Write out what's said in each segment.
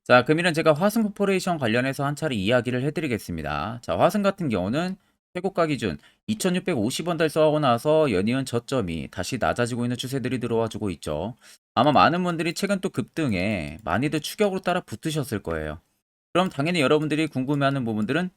자, 그러면 제가 화승 코퍼레이션 관련해서 한 차례 이야기를 해드리겠습니다. 자, 화승 같은 경우는 최고가 기준 2,650원 달성하고 나서 연이은 저점이 다시 낮아지고 있는 추세들이 들어와 주고 있죠. 아마 많은 분들이 최근 또 급등에 많이들 추격으로 따라 붙으셨을 거예요. 그럼 당연히 여러분들이 궁금해하는 부분들은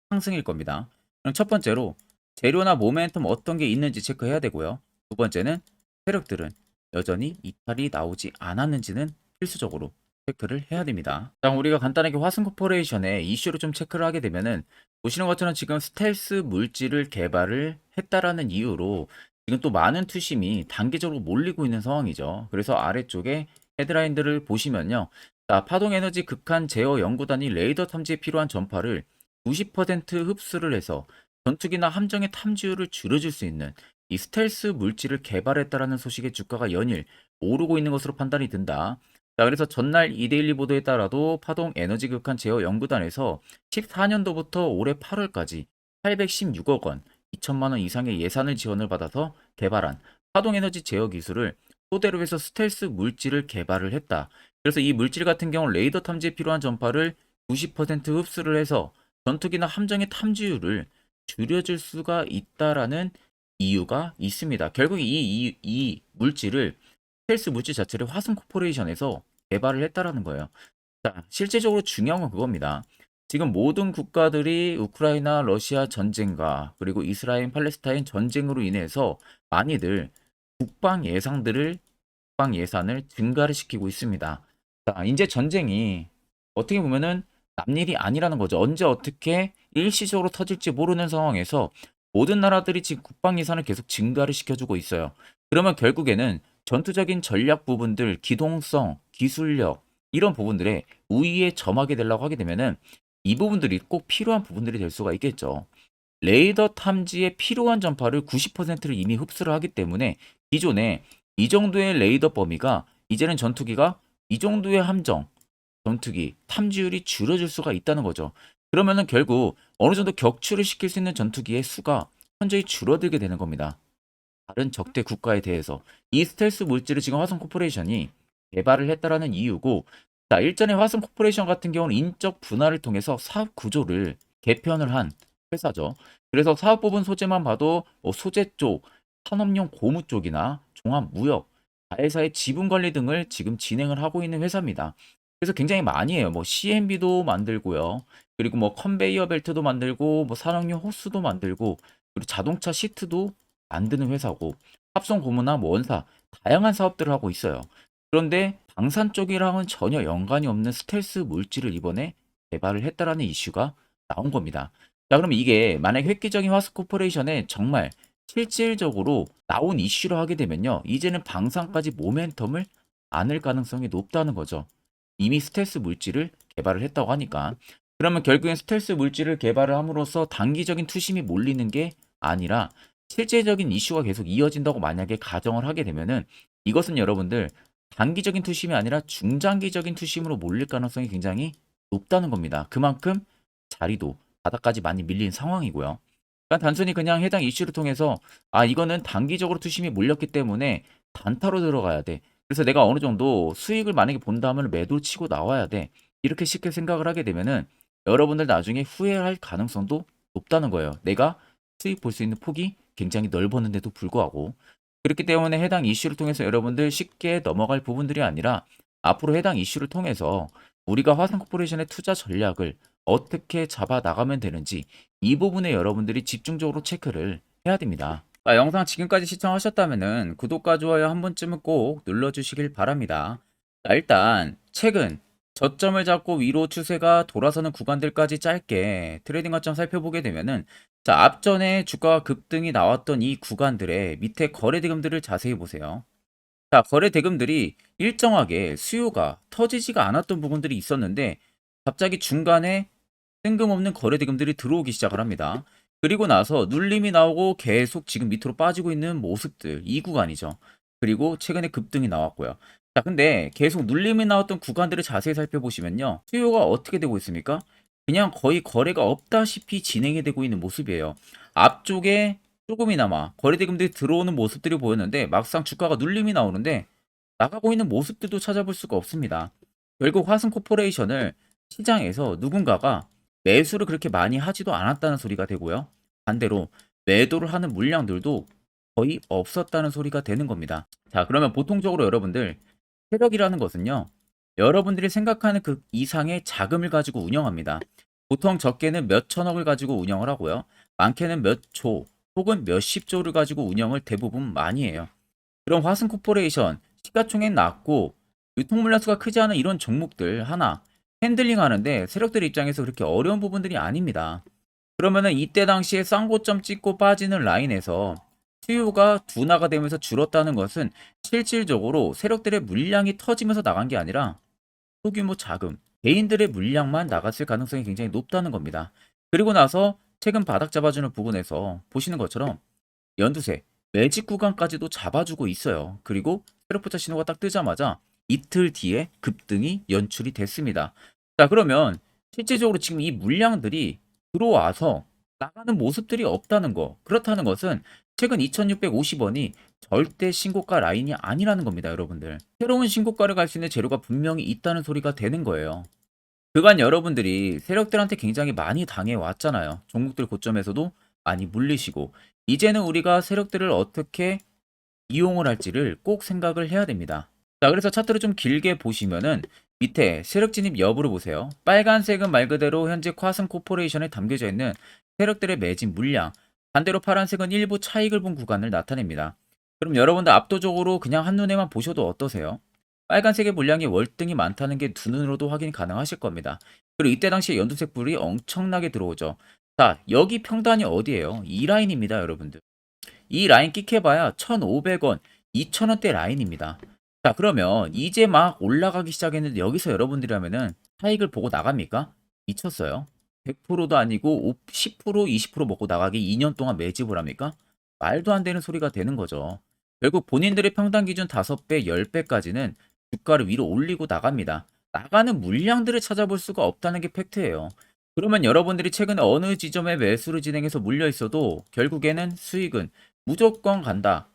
상승일 겁니다. 그럼 첫 번째로 재료나 모멘텀 어떤 게 있는지 체크해야 되고요. 두 번째는 세력들은 여전히 이탈이 나오지 않았는지는 필수적으로 체크를 해야 됩니다. 자, 우리가 간단하게 화승 코퍼레이션의 이슈를 좀 체크를 하게 되면은 보시는 것처럼 지금 스텔스 물질을 개발을 했다라는 이유로 지금 또 많은 투심이 단기적으로 몰리고 있는 상황이죠. 그래서 아래쪽에 헤드라인들을 보시면요. 자, 파동에너지 극한 제어 연구단이 레이더 탐지에 필요한 전파를 90% 흡수를 해서 전투기나 함정의 탐지율을 줄여줄 수 있는 이 스텔스 물질을 개발했다라는 소식의 주가가 연일 오르고 있는 것으로 판단이 든다. 자, 그래서 전날 이데일리 보도에 따라도 파동 에너지 극한 제어 연구단에서 14년도부터 올해 8월까지 816억 원, 2천만 원 이상의 예산을 지원을 받아서 개발한 파동 에너지 제어 기술을 토대로 해서 스텔스 물질을 개발을 했다. 그래서 이 물질 같은 경우 레이더 탐지에 필요한 전파를 90% 흡수를 해서 전투기나 함정의 탐지율을 줄여줄 수가 있다라는 이유가 있습니다. 결국 이 물질을 스텔스 물질 자체를 화성 코퍼레이션에서 개발을 했다라는 거예요. 자, 실제적으로 중요한 건 그겁니다. 지금 모든 국가들이 우크라이나 러시아 전쟁과 그리고 이스라엘 팔레스타인 전쟁으로 인해서 많이들 국방 예산을 증가를 시키고 있습니다. 자, 이제 전쟁이 어떻게 보면은 남일이 아니라는 거죠. 언제 어떻게 일시적으로 터질지 모르는 상황에서 모든 나라들이 지금 국방 예산을 계속 증가를 시켜주고 있어요. 그러면 결국에는 전투적인 전략 부분들, 기동성, 기술력 이런 부분들에 우위에 점하게 되려고 하게 되면은 이 부분들이 꼭 필요한 부분들이 될 수가 있겠죠. 레이더 탐지에 필요한 전파를 90%를 이미 흡수를 하기 때문에 기존에 이 정도의 레이더 범위가 이제는 전투기가 이 정도의 함정, 전투기, 탐지율이 줄어들 수가 있다는 거죠. 그러면은 결국 어느 정도 격추를 시킬 수 있는 전투기의 수가 현저히 줄어들게 되는 겁니다. 다른 적대 국가에 대해서 이 스텔스 물질을 지금 화성 코퍼레이션이 개발을 했다라는 이유고, 자, 일전에 화성 코퍼레이션 같은 경우는 인적 분할을 통해서 사업 구조를 개편을 한 회사죠. 그래서 사업 부분 소재만 봐도 소재 쪽, 산업용 고무 쪽이나 종합 무역, 자회사의 지분 관리 등을 지금 진행을 하고 있는 회사입니다. 그래서 굉장히 많이 해요. 뭐 CNB도 만들고요. 그리고 뭐 컨베이어 벨트도 만들고 뭐 산업용 호스도 만들고 그리고 자동차 시트도 만드는 회사고 합성 고무나 뭐 원사 다양한 사업들을 하고 있어요. 그런데 방산 쪽이랑은 전혀 연관이 없는 스텔스 물질을 이번에 개발을 했다라는 이슈가 나온 겁니다. 자, 그럼 이게 만약 획기적인 화스 코퍼레이션에 정말 실질적으로 나온 이슈로 하게 되면요. 이제는 방산까지 모멘텀을 안을 가능성이 높다는 거죠. 이미 스텔스 물질을 개발을 했다고 하니까. 그러면 결국엔 스텔스 물질을 개발을 함으로써 단기적인 투심이 몰리는 게 아니라 실제적인 이슈가 계속 이어진다고 만약에 가정을 하게 되면은 이것은 여러분들 단기적인 투심이 아니라 중장기적인 투심으로 몰릴 가능성이 굉장히 높다는 겁니다. 그만큼 자리도 바닥까지 많이 밀린 상황이고요. 그러니까 단순히 그냥 해당 이슈를 통해서 아, 이거는 단기적으로 투심이 몰렸기 때문에 단타로 들어가야 돼. 그래서 내가 어느 정도 수익을 만약에 본다면 매도 치고 나와야 돼. 이렇게 쉽게 생각을 하게 되면은 여러분들 나중에 후회할 가능성도 높다는 거예요. 내가 수익 볼 수 있는 폭이 굉장히 넓었는데도 불구하고. 그렇기 때문에 해당 이슈를 통해서 여러분들 쉽게 넘어갈 부분들이 아니라 앞으로 해당 이슈를 통해서 우리가 화성 코퍼레이션의 투자 전략을 어떻게 잡아 나가면 되는지 이 부분에 여러분들이 집중적으로 체크를 해야 됩니다. 자, 영상 지금까지 시청하셨다면 구독과 좋아요 한 번쯤은 꼭 눌러주시길 바랍니다. 자, 일단 최근 저점을 잡고 위로 추세가 돌아서는 구간들까지 짧게 트레이딩 관점 살펴보게 되면은 자, 앞전에 주가가 급등이 나왔던 이 구간들의 밑에 거래 대금들을 자세히 보세요. 자, 거래 대금들이 일정하게 수요가 터지지가 않았던 부분들이 있었는데 갑자기 중간에 뜬금없는 거래 대금들이 들어오기 시작을 합니다. 그리고 나서 눌림이 나오고 계속 지금 밑으로 빠지고 있는 모습들, 이 구간이죠. 그리고 최근에 급등이 나왔고요. 자, 근데 계속 눌림이 나왔던 구간들을 자세히 살펴보시면요. 수요가 어떻게 되고 있습니까? 그냥 거의 거래가 없다시피 진행이 되고 있는 모습이에요. 앞쪽에 조금이나마 거래 대금들이 들어오는 모습들이 보였는데 막상 주가가 눌림이 나오는데 나가고 있는 모습들도 찾아볼 수가 없습니다. 결국 화승 코퍼레이션을 시장에서 누군가가 매수를 그렇게 많이 하지도 않았다는 소리가 되고요. 반대로 매도를 하는 물량들도 거의 없었다는 소리가 되는 겁니다. 자, 그러면 보통적으로 여러분들 세력이라는 것은요, 여러분들이 생각하는 그 이상의 자금을 가지고 운영합니다. 보통 적게는 몇 천억을 가지고 운영을 하고요. 많게는 몇 조 혹은 몇십 조를 가지고 운영을 대부분 많이 해요. 그럼 화승 코퍼레이션 시가총액 낮고 유통 물량수가 크지 않은 이런 종목들 하나 핸들링 하는데 세력들 입장에서 그렇게 어려운 부분들이 아닙니다. 그러면은 이때 당시에 쌍고점 찍고 빠지는 라인에서 수요가 둔화가 되면서 줄었다는 것은 실질적으로 세력들의 물량이 터지면서 나간 게 아니라 소규모 자금, 개인들의 물량만 나갔을 가능성이 굉장히 높다는 겁니다. 그리고 나서 최근 바닥 잡아주는 부분에서 보시는 것처럼 연두색, 매직 구간까지도 잡아주고 있어요. 그리고 세로포차 신호가 딱 뜨자마자 이틀 뒤에 급등이 연출이 됐습니다. 자, 그러면 실질적으로 지금 이 물량들이 들어와서 나가는 모습들이 없다는 거. 그렇다는 것은 최근 2650원이 절대 신고가 라인이 아니라는 겁니다, 여러분들. 새로운 신고가를 갈 수 있는 재료가 분명히 있다는 소리가 되는 거예요. 그간 여러분들이 세력들한테 굉장히 많이 당해왔잖아요. 종목들 고점에서도 많이 물리시고 이제는 우리가 세력들을 어떻게 이용을 할지를 꼭 생각을 해야 됩니다. 자, 그래서 차트를 좀 길게 보시면은 밑에 세력 진입 여부를 보세요. 빨간색은 말 그대로 현재 화승 코퍼레이션에 담겨져 있는 세력들의 매진 물량, 반대로 파란색은 일부 차익을 본 구간을 나타냅니다. 그럼 여러분들 압도적으로 그냥 한눈에만 보셔도 어떠세요? 빨간색의 물량이 월등히 많다는 게 두 눈으로도 확인이 가능하실 겁니다. 그리고 이때 당시에 연두색 불이 엄청나게 들어오죠. 자, 여기 평단이 어디예요? 이 라인입니다, 여러분들. 이 라인 끽해봐야 1,500원, 2,000원대 라인입니다. 자, 그러면 이제 막 올라가기 시작했는데 여기서 여러분들이라면은 차익을 보고 나갑니까? 미쳤어요. 100%도 아니고 10%, 20% 먹고 나가기 2년 동안 매집을 합니까? 말도 안 되는 소리가 되는 거죠. 결국 본인들의 평단 기준 5배, 10배까지는 주가를 위로 올리고 나갑니다. 나가는 물량들을 찾아볼 수가 없다는 게 팩트예요. 그러면 여러분들이 최근에 어느 지점에 매수를 진행해서 물려 있어도 결국에는 수익은 무조건 간다.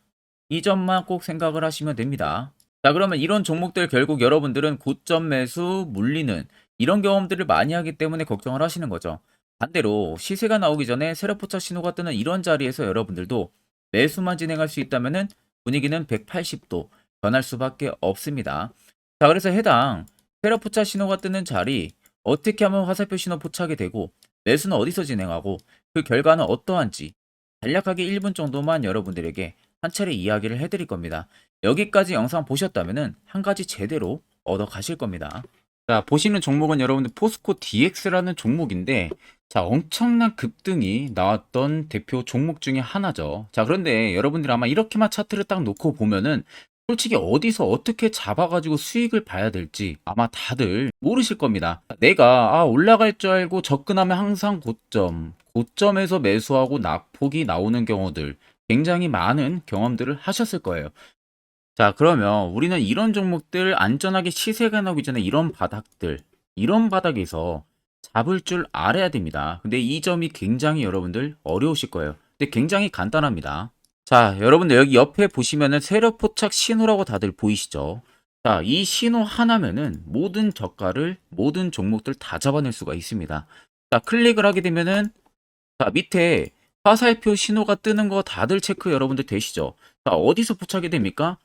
이 점만 꼭 생각을 하시면 됩니다. 자, 그러면 이런 종목들 결국 여러분들은 고점 매수 물리는 이런 경험들을 많이 하기 때문에 걱정을 하시는 거죠. 반대로 시세가 나오기 전에 세력포착 신호가 뜨는 이런 자리에서 여러분들도 매수만 진행할 수 있다면은 분위기는 180도 변할 수밖에 없습니다. 자, 그래서 해당 세력포착 신호가 뜨는 자리 어떻게 하면 화살표 신호 포착이 되고 매수는 어디서 진행하고 그 결과는 어떠한지 간략하게 1분 정도만 여러분들에게 한 차례 이야기를 해드릴 겁니다. 여기까지 영상 보셨다면 한 가지 제대로 얻어 가실 겁니다. 자, 보시는 종목은 여러분들 포스코 DX라는 종목인데, 자, 엄청난 급등이 나왔던 대표 종목 중에 하나죠. 자, 그런데 여러분들 아마 이렇게만 차트를 딱 놓고 보면은 솔직히 어디서 어떻게 잡아가지고 수익을 봐야 될지 아마 다들 모르실 겁니다. 내가 올라갈 줄 알고 접근하면 항상 고점에서 매수하고 낙폭이 나오는 경우들 굉장히 많은 경험들을 하셨을 거예요. 자, 그러면 우리는 이런 종목들 안전하게 시세가 나오기 전에 이런 바닥에서 잡을 줄 알아야 됩니다. 근데 이 점이 굉장히 여러분들 어려우실 거예요. 근데 굉장히 간단합니다. 자, 여러분들 여기 옆에 보시면은 세력 포착 신호라고 다들 보이시죠? 자, 이 신호 하나면은 모든 저가를 모든 종목들 다 잡아낼 수가 있습니다. 자, 클릭을 하게 되면은 자, 밑에 화살표 신호가 뜨는 거 다들 체크 여러분들 되시죠? 자, 어디서 포착이 됩니까?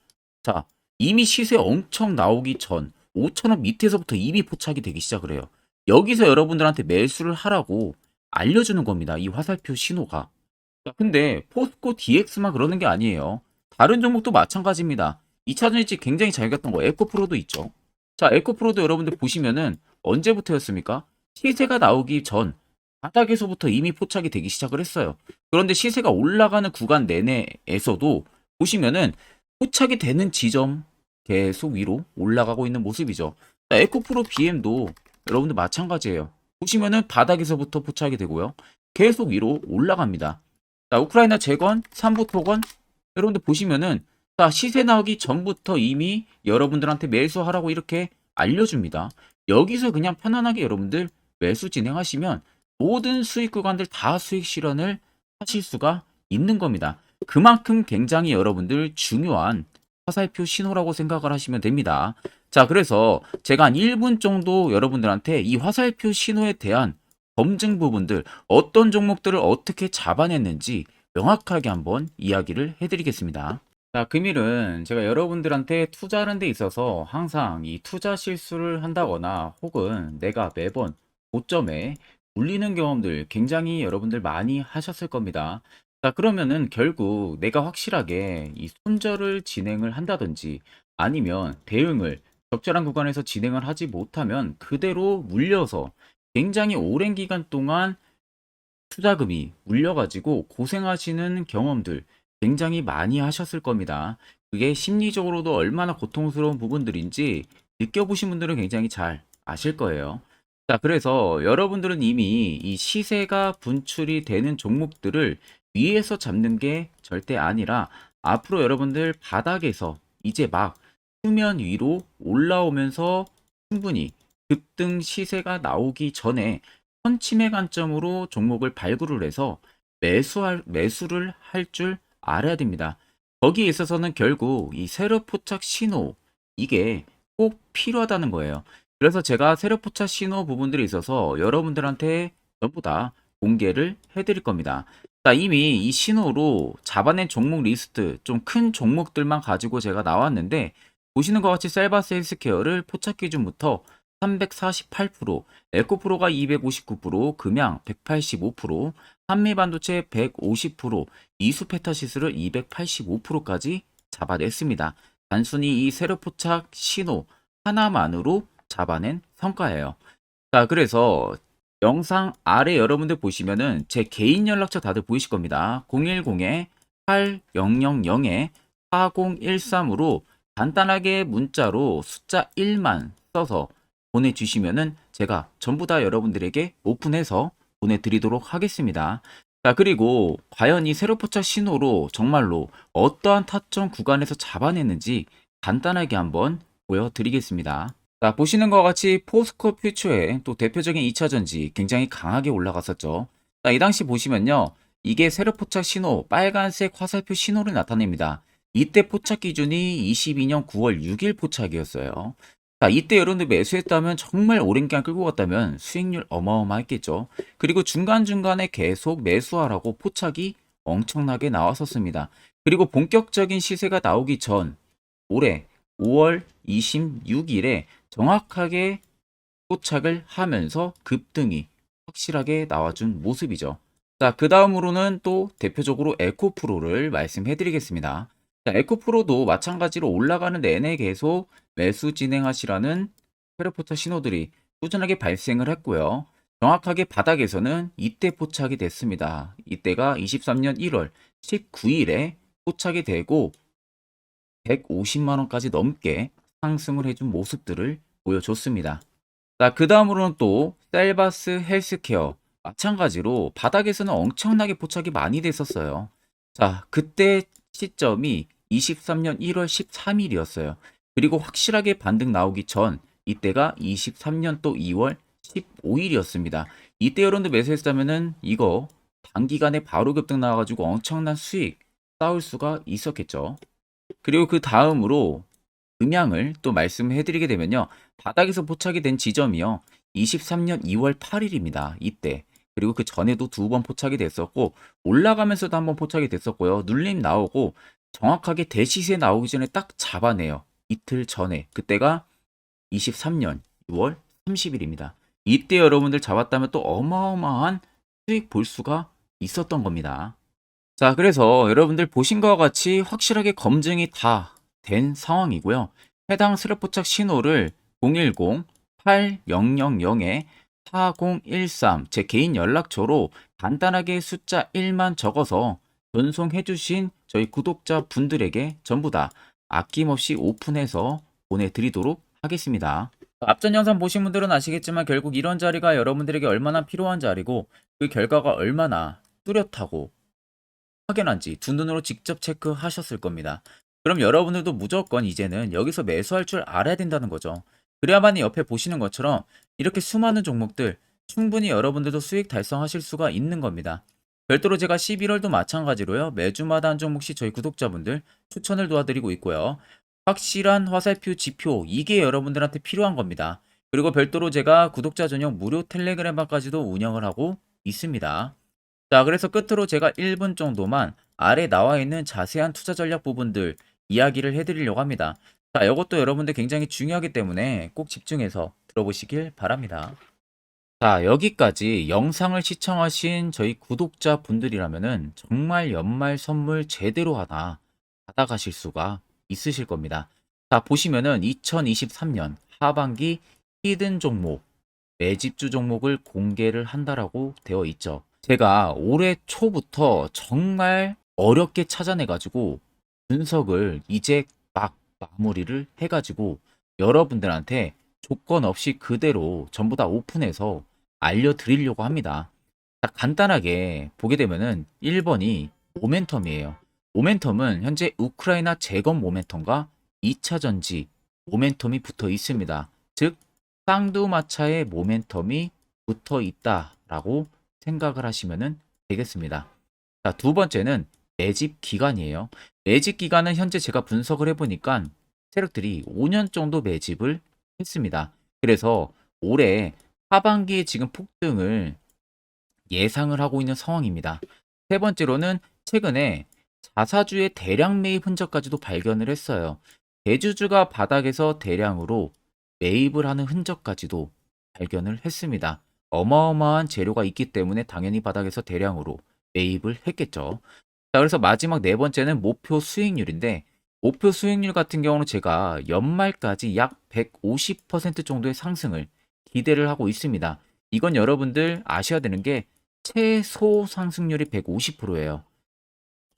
자, 이미 시세 엄청 나오기 전 5,000원 밑에서부터 이미 포착이 되기 시작을 해요. 여기서 여러분들한테 매수를 하라고 알려주는 겁니다. 이 화살표 신호가. 자, 근데 포스코 DX만 그러는 게 아니에요. 다른 종목도 마찬가지입니다. 2차전 일찍 굉장히 잘 갔던 거 에코프로도 있죠. 자, 에코프로도 여러분들 보시면은 언제부터였습니까? 시세가 나오기 전 바닥에서부터 이미 포착이 되기 시작을 했어요. 그런데 시세가 올라가는 구간 내내에서도 보시면은 포착이 되는 지점 계속 위로 올라가고 있는 모습이죠. 자, 에코프로 BM도 여러분들 마찬가지예요. 보시면은 바닥에서부터 포착이 되고요. 계속 위로 올라갑니다. 자, 우크라이나 재건, 삼부 토건 여러분들 보시면은 자, 시세 나오기 전부터 이미 여러분들한테 매수하라고 이렇게 알려줍니다. 여기서 그냥 편안하게 여러분들 매수 진행하시면 모든 수익 구간들 다 수익 실현을 하실 수가 있는 겁니다. 그만큼 굉장히 여러분들 중요한 화살표 신호라고 생각을 하시면 됩니다. 자, 그래서 제가 한 1분 정도 여러분들한테 이 화살표 신호에 대한 검증 부분들, 어떤 종목들을 어떻게 잡아냈는지 명확하게 한번 이야기를 해드리겠습니다. 자, 금일은 제가 여러분들한테 투자하는 데 있어서 항상 이 투자 실수를 한다거나 혹은 내가 매번 고점에 물리는 경험들 굉장히 여러분들 많이 하셨을 겁니다. 자, 그러면은 결국 내가 확실하게 이 손절을 진행을 한다든지 아니면 대응을 적절한 구간에서 진행을 하지 못하면 그대로 물려서 굉장히 오랜 기간 동안 투자금이 물려가지고 고생하시는 경험들 굉장히 많이 하셨을 겁니다. 그게 심리적으로도 얼마나 고통스러운 부분들인지 느껴보신 분들은 굉장히 잘 아실 거예요. 자, 그래서 여러분들은 이미 이 시세가 분출이 되는 종목들을 위에서 잡는 게 절대 아니라 앞으로 여러분들 바닥에서 이제 막 수면 위로 올라오면서 충분히 급등 시세가 나오기 전에 선침해 관점으로 종목을 발굴을 해서 매수를 할 줄 알아야 됩니다. 거기에 있어서는 결국 이 세력 포착 신호 이게 꼭 필요하다는 거예요. 그래서 제가 세력 포착 신호 부분들이 있어서 여러분들한테 전부 다 공개를 해드릴 겁니다. 자, 이미 이 신호로 잡아낸 종목 리스트 좀 큰 종목들만 가지고 제가 나왔는데 보시는 것 같이 셀바스 헬스케어를 포착 기준부터 348%, 에코프로가 259%, 금양 185%, 한미반도체 150%, 이수페타시스를 285%까지 잡아냈습니다. 단순히 이 세력포착 신호 하나만으로 잡아낸 성과예요. 자, 그래서 영상 아래 여러분들 보시면은 제 개인 연락처 다들 보이실 겁니다. 010-8000-4013으로 간단하게 문자로 숫자 1만 써서 보내주시면은 제가 전부 다 여러분들에게 오픈해서 보내드리도록 하겠습니다. 자, 그리고 과연 이 세로포착 신호로 정말로 어떠한 타점 구간에서 잡아냈는지 간단하게 한번 보여드리겠습니다. 자, 보시는 것과 같이 포스코 퓨처의 또 대표적인 2차전지 굉장히 강하게 올라갔었죠. 자, 이 당시 보시면요. 이게 세력포착 신호, 빨간색 화살표 신호를 나타냅니다. 이때 포착 기준이 22년 9월 6일 포착이었어요. 자, 이때 여러분들 매수했다면 정말 오랜 기간 끌고 갔다면 수익률 어마어마했겠죠. 그리고 중간중간에 계속 매수하라고 포착이 엄청나게 나왔었습니다. 그리고 본격적인 시세가 나오기 전 올해 5월 26일에 정확하게 포착을 하면서 급등이 확실하게 나와준 모습이죠. 자, 그 다음으로는 또 대표적으로 에코프로를 말씀해 드리겠습니다. 자, 에코프로도 마찬가지로 올라가는 내내 계속 매수 진행하시라는 페르포터 신호들이 꾸준하게 발생을 했고요. 정확하게 바닥에서는 이때 포착이 됐습니다. 이때가 23년 1월 19일에 포착이 되고 150만 원까지 넘게 상승을 해준 모습들을 보여줬습니다. 자, 그 다음으로는 또 셀바스 헬스케어 마찬가지로 바닥에서는 엄청나게 포착이 많이 됐었어요. 자, 그때 시점이 23년 1월 13일이었어요. 그리고 확실하게 반등 나오기 전 이때가 23년 또 2월 15일이었습니다. 이때 여러분들 매수했다면은 이거 단기간에 바로 급등 나와가지고 엄청난 수익 쌓을 수가 있었겠죠. 그리고 그 다음으로 음향을 또 말씀해 드리게 되면요. 바닥에서 포착이 된 지점이요. 23년 2월 8일입니다. 이때. 그리고 그 전에도 두 번 포착이 됐었고 올라가면서도 한번 포착이 됐었고요. 눌림 나오고 정확하게 대시세 나오기 전에 딱 잡아내요. 이틀 전에. 그때가 23년 6월 30일입니다. 이때 여러분들 잡았다면 또 어마어마한 수익 볼 수가 있었던 겁니다. 자, 그래서 여러분들 보신 것과 같이 확실하게 검증이 다 된 상황이고요. 해당 스랩포착 신호를 010-8000-4013 제 개인 연락처로 간단하게 숫자 1만 적어서 전송해 주신 저희 구독자 분들에게 전부 다 아낌없이 오픈해서 보내드리도록 하겠습니다. 앞전 영상 보신 분들은 아시겠지만 결국 이런 자리가 여러분들에게 얼마나 필요한 자리고 그 결과가 얼마나 뚜렷하고 확연한지 두 눈으로 직접 체크하셨을 겁니다. 그럼 여러분들도 무조건 이제는 여기서 매수할 줄 알아야 된다는 거죠. 그래야만이 옆에 보시는 것처럼 이렇게 수많은 종목들 충분히 여러분들도 수익 달성하실 수가 있는 겁니다. 별도로 제가 11월도 마찬가지로요. 매주마다 한 종목씩 저희 구독자분들 추천을 도와드리고 있고요. 확실한 화살표 지표, 이게 여러분들한테 필요한 겁니다. 그리고 별도로 제가 구독자 전용 무료 텔레그램방까지도 운영을 하고 있습니다. 자, 그래서 끝으로 제가 1분 정도만 아래 나와 있는 자세한 투자 전략 부분들 이야기를 해드리려고 합니다. 자, 이것도 여러분들 굉장히 중요하기 때문에 꼭 집중해서 들어보시길 바랍니다. 자, 여기까지 영상을 시청하신 저희 구독자 분들이라면은 정말 연말 선물 제대로 하나 받아가실 수가 있으실 겁니다. 자, 보시면은 2023년 하반기 히든 종목, 매집주 종목을 공개를 한다라고 되어 있죠. 제가 올해 초부터 정말 어렵게 찾아내가지고 분석을 이제 막 마무리를 해가지고 여러분들한테 조건 없이 그대로 전부 다 오픈해서 알려드리려고 합니다. 자, 간단하게 보게 되면은 1번이 모멘텀이에요. 모멘텀은 현재 우크라이나 재건 모멘텀과 2차 전지 모멘텀이 붙어 있습니다. 즉 쌍두마차의 모멘텀이 붙어 있다라고 생각을 하시면 되겠습니다. 자, 두 번째는 매집 기간이에요. 매집 기간은 현재 제가 분석을 해보니까 세력들이 5년 정도 매집을 했습니다. 그래서 올해 하반기에 지금 폭등을 예상을 하고 있는 상황입니다. 세 번째로는 최근에 자사주의 대량 매입 흔적까지도 발견을 했어요. 대주주가 바닥에서 대량으로 매입을 하는 흔적까지도 발견을 했습니다. 어마어마한 재료가 있기 때문에 당연히 바닥에서 대량으로 매입을 했겠죠. 자, 그래서 마지막 네 번째는 목표 수익률인데, 목표 수익률 같은 경우는 제가 연말까지 약 150% 정도의 상승을 기대를 하고 있습니다. 이건 여러분들 아셔야 되는 게 최소 상승률이 150%예요.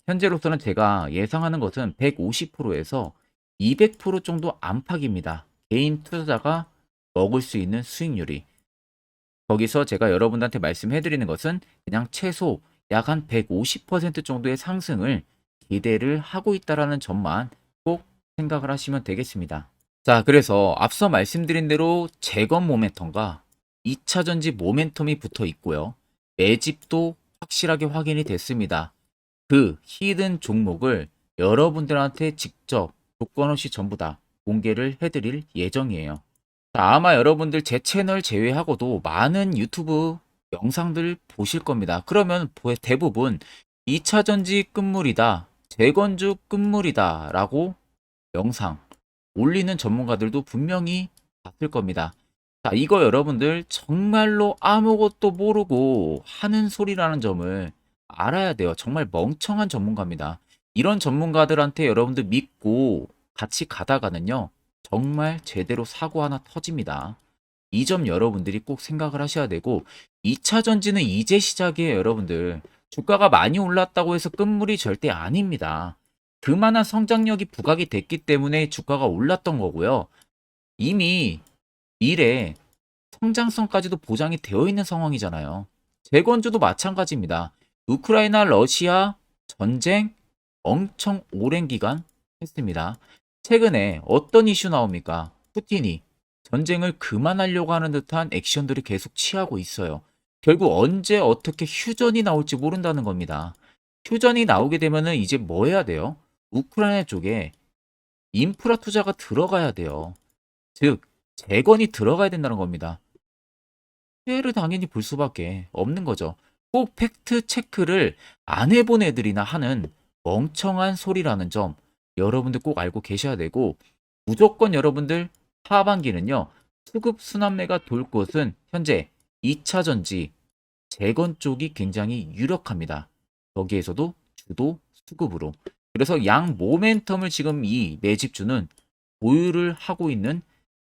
현재로서는 제가 예상하는 것은 150%에서 200% 정도 안팎입니다. 개인 투자자가 먹을 수 있는 수익률이. 거기서 제가 여러분들한테 말씀해 드리는 것은 그냥 최소 약 한 150% 정도의 상승을 기대를 하고 있다라는 점만 꼭 생각을 하시면 되겠습니다. 자, 그래서 앞서 말씀드린 대로 재건 모멘텀과 2차 전지 모멘텀이 붙어 있고요. 매집도 확실하게 확인이 됐습니다. 그 히든 종목을 여러분들한테 직접 조건 없이 전부 다 공개를 해드릴 예정이에요. 자, 아마 여러분들 제 채널 제외하고도 많은 유튜브 영상들 보실 겁니다. 그러면 대부분 2차 전지 끝물이다, 재건주 끝물이다 라고 영상 올리는 전문가들도 분명히 봤을 겁니다. 자, 이거 여러분들 정말로 아무것도 모르고 하는 소리라는 점을 알아야 돼요. 정말 멍청한 전문가입니다. 이런 전문가들한테 여러분들 믿고 같이 가다가는요, 정말 제대로 사고 하나 터집니다. 이 점 여러분들이 꼭 생각을 하셔야 되고, 2차 전지는 이제 시작이에요, 여러분들. 주가가 많이 올랐다고 해서 끝물이 절대 아닙니다. 그만한 성장력이 부각이 됐기 때문에 주가가 올랐던 거고요. 이미 미래 성장성까지도 보장이 되어 있는 상황이잖아요. 재건주도 마찬가지입니다. 우크라이나 러시아 전쟁 엄청 오랜 기간 했습니다. 최근에 어떤 이슈 나옵니까? 푸틴이 전쟁을 그만하려고 하는 듯한 액션들을 계속 취하고 있어요. 결국 언제 어떻게 휴전이 나올지 모른다는 겁니다. 휴전이 나오게 되면은 이제 뭐 해야 돼요? 우크라이나 쪽에 인프라 투자가 들어가야 돼요. 즉, 재건이 들어가야 된다는 겁니다. 피해를 당연히 볼 수밖에 없는 거죠. 꼭 팩트 체크를 안 해본 애들이나 하는 멍청한 소리라는 점 여러분들 꼭 알고 계셔야 되고, 무조건 여러분들 하반기는요, 수급 순환매가 돌 곳은 현재 2차 전지 재건 쪽이 굉장히 유력합니다. 거기에서도 주도 수급으로. 그래서 양 모멘텀을 지금 이 매집주는 보유를 하고 있는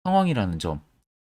상황이라는 점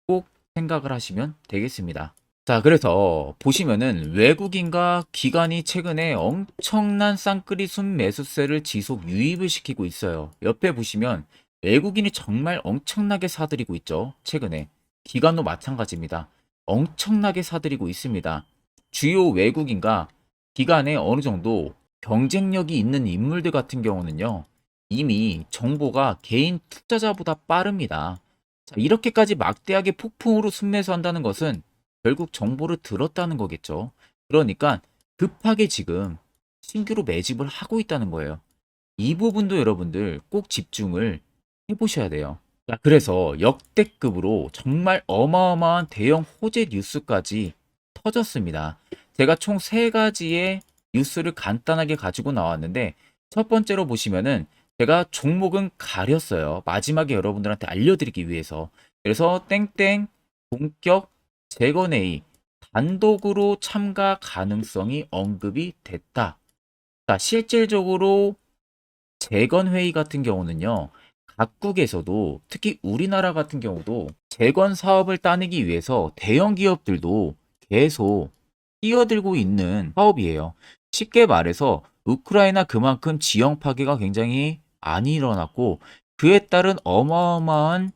꼭 생각을 하시면 되겠습니다. 자, 그래서 보시면은 외국인과 기관이 최근에 엄청난 쌍끌이 순매수세를 지속 유입을 시키고 있어요. 옆에 보시면 외국인이 정말 엄청나게 사들이고 있죠. 최근에. 기관도 마찬가지입니다. 엄청나게 사들이고 있습니다. 주요 외국인과 기관에 어느 정도 경쟁력이 있는 인물들 같은 경우는요, 이미 정보가 개인 투자자보다 빠릅니다. 자, 이렇게까지 막대하게 폭풍으로 순매수한다는 것은 결국 정보를 들었다는 거겠죠. 그러니까 급하게 지금 신규로 매집을 하고 있다는 거예요. 이 부분도 여러분들 꼭 집중을 해보셔야 돼요. 자, 그래서 역대급으로 정말 어마어마한 대형 호재 뉴스까지 터졌습니다. 제가 총 세 가지의 뉴스를 간단하게 가지고 나왔는데 첫 번째로 보시면은 제가 종목은 가렸어요. 마지막에 여러분들한테 알려드리기 위해서. 그래서 땡땡 본격 재건회의 단독으로 참가 가능성이 언급이 됐다. 자, 실질적으로 재건회의 같은 경우는요, 각국에서도 특히 우리나라 같은 경우도 재건 사업을 따내기 위해서 대형 기업들도 계속 뛰어들고 있는 사업이에요. 쉽게 말해서 우크라이나 그만큼 지형 파괴가 굉장히 많이 일어났고 그에 따른 어마어마한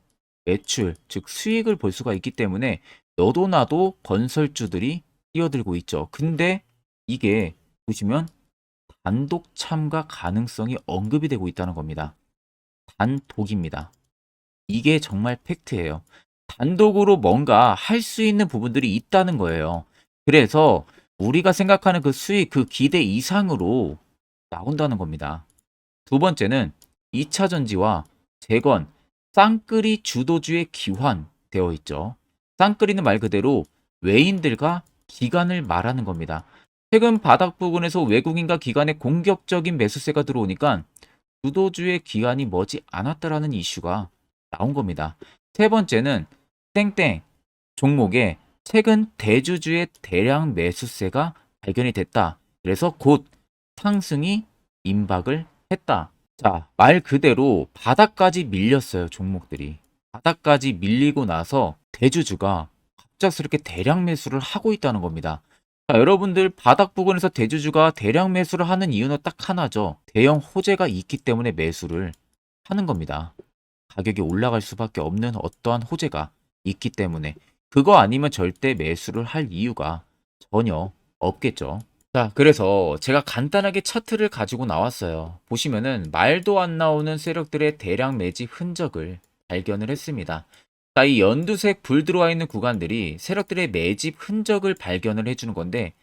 매출, 즉 수익을 볼 수가 있기 때문에 너도 나도 건설주들이 뛰어들고 있죠. 근데 이게 보시면 단독 참가 가능성이 언급이 되고 있다는 겁니다. 단독입니다. 이게 정말 팩트예요. 단독으로 뭔가 할 수 있는 부분들이 있다는 거예요. 그래서 우리가 생각하는 그 수익, 그 기대 이상으로 나온다는 겁니다. 두 번째는 2차 전지와 재건, 쌍끌이 주도주의 기환되어 있죠. 쌍끌이는 말 그대로 외인들과 기관을 말하는 겁니다. 최근 바닥 부근에서 외국인과 기관의 공격적인 매수세가 들어오니까 주도주의 기관이 머지 않았다라는 이슈가 나온 겁니다. 세 번째는 땡땡 종목에 최근 대주주의 대량 매수세가 발견이 됐다. 그래서 곧 상승이 임박을 했다. 자, 말 그대로 바닥까지 밀렸어요, 종목들이. 바닥까지 밀리고 나서 대주주가 갑작스럽게 대량 매수를 하고 있다는 겁니다. 자, 여러분들 바닥 부근에서 대주주가 대량 매수를 하는 이유는 딱 하나죠. 대형 호재가 있기 때문에 매수를 하는 겁니다. 가격이 올라갈 수밖에 없는 어떠한 호재가 있기 때문에 그거 아니면 절대 매수를 할 이유가 전혀 없겠죠. 자, 그래서 제가 간단하게 차트를 가지고 나왔어요. 보시면은 말도 안 나오는 세력들의 대량 매집 흔적을 발견을 했습니다. 자, 이 연두색 불 들어와 있는 구간들이 세력들의 매집 흔적을 발견을 해주는 건데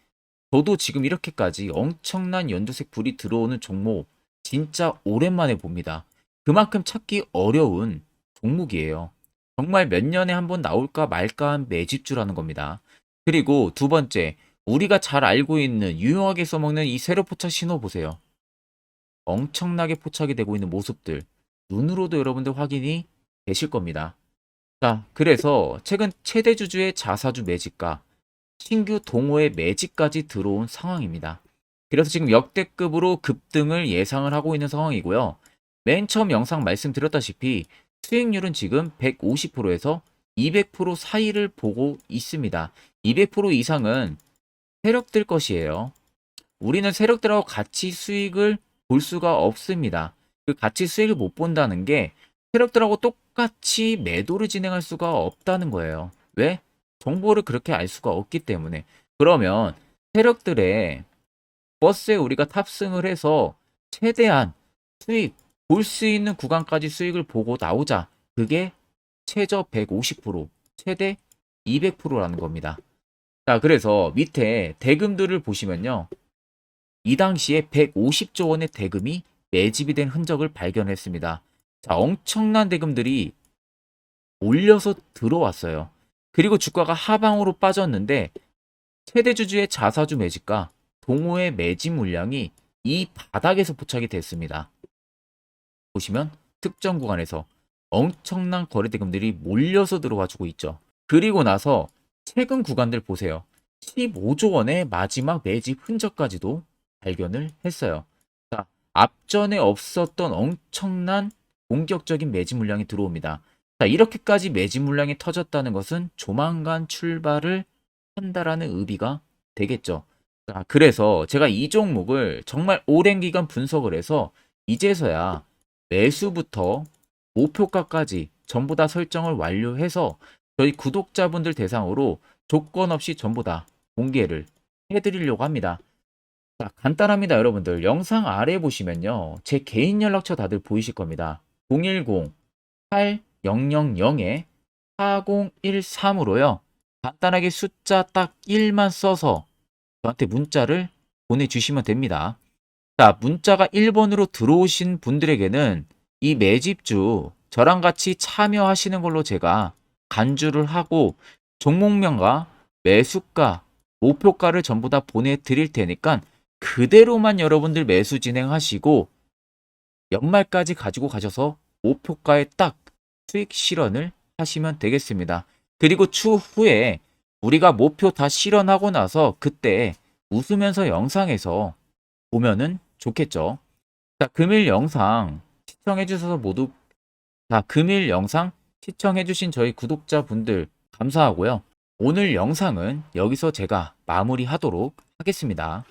저도 지금 이렇게까지 엄청난 연두색 불이 들어오는 종목 진짜 오랜만에 봅니다. 그만큼 찾기 어려운 종목이에요. 정말 몇 년에 한 번 나올까 말까 한 매집주라는 겁니다. 그리고 두 번째, 우리가 잘 알고 있는 유용하게 써먹는 이 세로 포착 신호 보세요. 엄청나게 포착이 되고 있는 모습들 눈으로도 여러분들 확인이 되실 겁니다. 자, 그래서 최근 최대 주주의 자사주 매집과 신규 동호회 매집까지 들어온 상황입니다. 그래서 지금 역대급으로 급등을 예상을 하고 있는 상황이고요. 맨 처음 영상 말씀드렸다시피 수익률은 지금 150%에서 200% 사이를 보고 있습니다. 200% 이상은 세력들 것이에요. 우리는 세력들하고 같이 수익을 볼 수가 없습니다. 그 같이 수익을 못 본다는 게 세력들하고 똑같이 매도를 진행할 수가 없다는 거예요. 왜? 정보를 그렇게 알 수가 없기 때문에. 그러면 세력들의 버스에 우리가 탑승을 해서 최대한 수익, 볼 수 있는 구간까지 수익을 보고 나오자. 그게 최저 150%, 최대 200%라는 겁니다. 자, 그래서 밑에 대금들을 보시면요. 이 당시에 150조 원의 대금이 매집이 된 흔적을 발견했습니다. 자, 엄청난 대금들이 올려서 들어왔어요. 그리고 주가가 하방으로 빠졌는데 최대 주주의 자사주 매집과 동호회 매집 물량이 이 바닥에서 포착이 됐습니다. 보시면 특정 구간에서 엄청난 거래 대금들이 몰려서 들어와 주고 있죠. 그리고 나서 최근 구간들 보세요. 15조 원의 마지막 매집 흔적까지도 발견을 했어요. 자, 앞전에 없었던 엄청난 공격적인 매집 물량이 들어옵니다. 자, 이렇게까지 매집 물량이 터졌다는 것은 조만간 출발을 한다라는 의미가 되겠죠. 자, 그래서 제가 이 종목을 정말 오랜 기간 분석을 해서 이제서야 매수부터 목표가까지 전부 다 설정을 완료해서 저희 구독자분들 대상으로 조건 없이 전부 다 공개를 해드리려고 합니다. 자, 간단합니다, 여러분들. 영상 아래 보시면요. 제 개인 연락처 다들 보이실 겁니다. 010-800-4013으로요. 간단하게 숫자 딱 1만 써서 저한테 문자를 보내주시면 됩니다. 자, 문자가 1번으로 들어오신 분들에게는 이 매집주 저랑 같이 참여하시는 걸로 제가 간주를 하고 종목명과 매수가, 목표가를 전부 다 보내드릴 테니까 그대로만 여러분들 매수 진행하시고 연말까지 가지고 가셔서 목표가에 딱 수익 실현을 하시면 되겠습니다. 그리고 추후에 우리가 목표 다 실현하고 나서 그때 웃으면서 영상에서 보면은 좋겠죠. 자, 금일 영상 시청해 주셔서 모두 금일 영상 시청해 주신 저희 구독자분들 감사하고요. 오늘 영상은 여기서 제가 마무리하도록 하겠습니다.